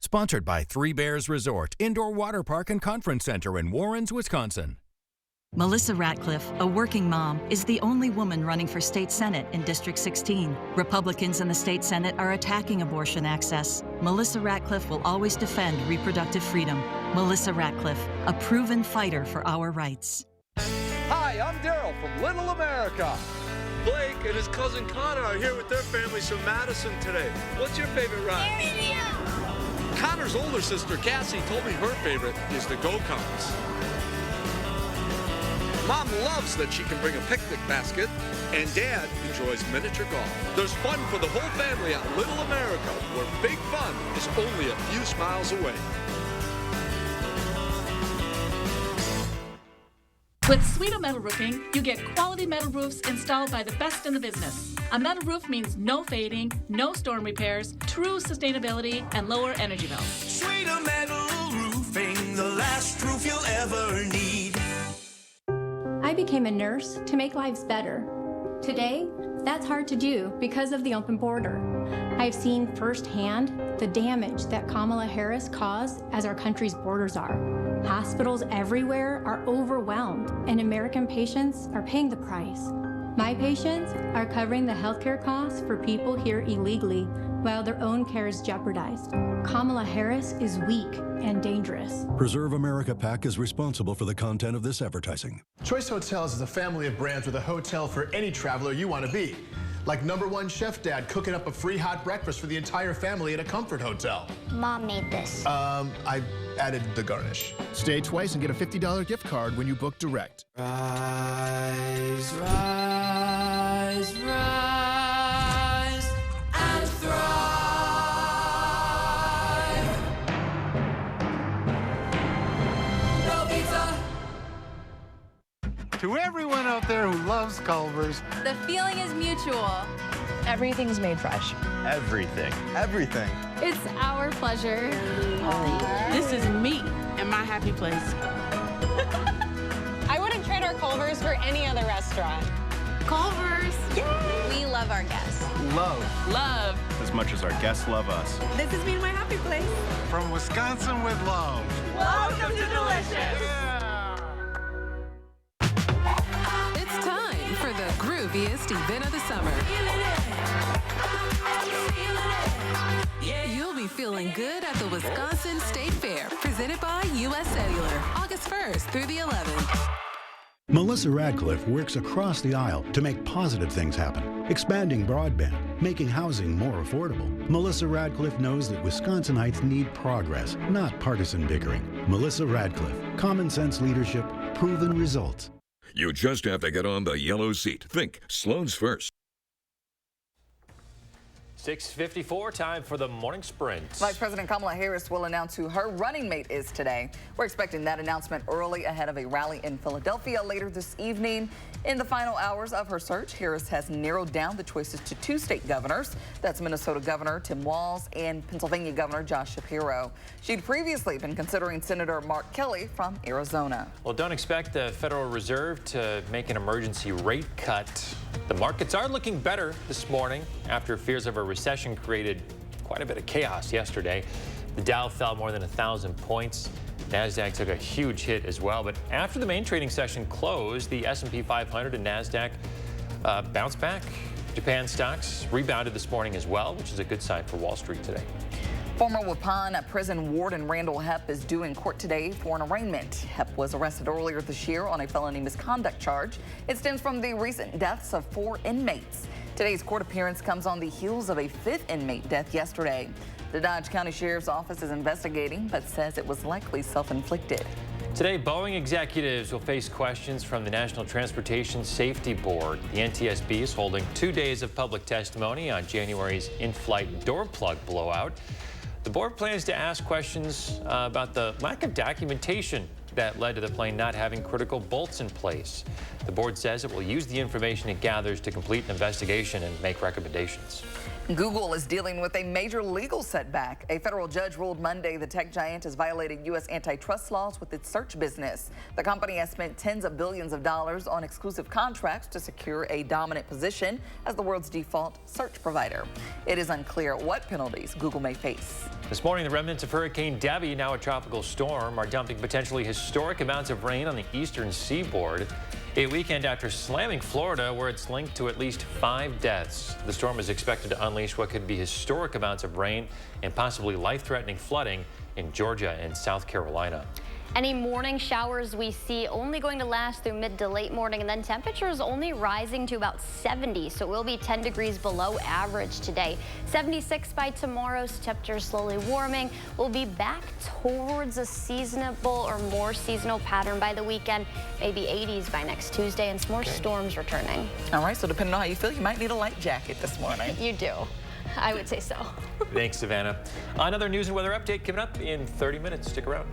Sponsored by Three Bears Resort, Indoor Water Park and Conference Center in Warrens, Wisconsin. Melissa Ratcliffe, a working mom, is the only woman running for state senate in District 16. Republicans in the state senate are attacking abortion access. Melissa Ratcliffe will always defend reproductive freedom. Melissa Ratcliffe, a proven fighter for our rights. Hi, I'm Daryl from Little America. Blake and his cousin Connor are here with their families from Madison today. What's your favorite ride? Connor's older sister, Cassie, told me her favorite is the go-karts. Mom loves that she can bring a picnic basket, and Dad enjoys miniature golf. There's fun for the whole family at Little America, where big fun is only a few miles away. With Sweeto Metal Roofing, you get quality metal roofs installed by the best in the business. A metal roof means no fading, no storm repairs, true sustainability, and lower energy bills. Sweeto Metal Roofing, the last roof you'll ever need. I became a nurse to make lives better. Today, that's hard to do because of the open border. I've seen firsthand the damage that Kamala Harris caused as our country's borders are. Hospitals everywhere are overwhelmed, and American patients are paying the price. My patients are covering the healthcare costs for people here illegally while their own care is jeopardized. Kamala Harris is weak and dangerous. Preserve America PAC is responsible for the content of this advertising. Choice Hotels is a family of brands with a hotel for any traveler you want to be. Like #1 Chef Dad cooking up a free hot breakfast for the entire family at a comfort hotel. Mom made this. I added the garnish. Stay twice and get a $50 gift card when you book direct. Rise, rise, rise, and thrive. No pizza. To everyone out there who loves Culver's, the feeling is mutual. Everything's made fresh. Everything. Everything. It's our pleasure. this is me and my happy place. I wouldn't trade our Culver's for any other restaurant. Culver's. Yay! We love our guests. Love. Love. As much as our guests love us. This has been my happy place. From Wisconsin with love. Welcome to Delicious. It's time for the grooviest event of the summer. You'll be feeling good at the Wisconsin State Fair, presented by U.S. Cellular, August 1st through the 11th. Melissa Radcliffe works across the aisle to make positive things happen, expanding broadband, making housing more affordable. Melissa Radcliffe knows that Wisconsinites need progress, not partisan bickering. Melissa Radcliffe, common sense leadership, proven results. You just have to get on the yellow seat. Think Sloan's first. 6:54, time for the morning sprint. Vice President Kamala Harris will announce who her running mate is today. We're expecting that announcement early ahead of a rally in Philadelphia later this evening. In the final hours of her search, Harris has narrowed down the choices to 2 state governors. That's Minnesota Governor Tim Walz and Pennsylvania Governor Josh Shapiro. She'd previously been considering Senator Mark Kelly from Arizona. Well, don't expect the Federal Reserve to make an emergency rate cut. The markets are looking better this morning after fears of a recession created quite a bit of chaos yesterday. The Dow fell more than 1,000 points. NASDAQ took a huge hit as well. But after the main trading session closed, the S&P 500 and NASDAQ bounced back. Japan stocks rebounded this morning as well, which is a good sign for Wall Street today. Former Waupun prison warden Randall Hepp is due in court today for an arraignment. Hepp was arrested earlier this year on a felony misconduct charge. It stems from the recent deaths of 4 inmates. Today's court appearance comes on the heels of a 5th inmate death yesterday. The Dodge County Sheriff's Office is investigating, but says it was likely self-inflicted. Today, Boeing executives will face questions from the National Transportation Safety Board. The NTSB is holding 2 days of public testimony on January's in-flight door plug blowout. The board plans to ask questions about the lack of documentation that led to the plane not having critical bolts in place. The board says it will use the information it gathers to complete an investigation and make recommendations. Google is dealing with a major legal setback. A federal judge ruled Monday the tech giant has violated U.S. antitrust laws with its search business. The company has spent tens of billions of dollars on exclusive contracts to secure a dominant position as the world's default search provider. It is unclear what penalties Google may face. This morning, the remnants of Hurricane Debbie, now a tropical storm, are dumping potentially historic amounts of rain on the eastern seaboard. A weekend after slamming Florida, where it's linked to at least 5 deaths. The storm is expected to unleash what could be historic amounts of rain and possibly life-threatening flooding in Georgia and South Carolina. Any morning showers we see only going to last through mid to late morning, and then temperatures only rising to about 70, so it will be 10 degrees below average today. 76 by tomorrow, so temperatures slowly warming. We'll be back towards a seasonable or more seasonal pattern by the weekend, maybe 80s by next Tuesday, and some more storms returning. All right, so depending on how you feel, you might need a light jacket this morning. You do. I would say so. Thanks, Savannah. Another news and weather update coming up in 30 minutes. Stick around.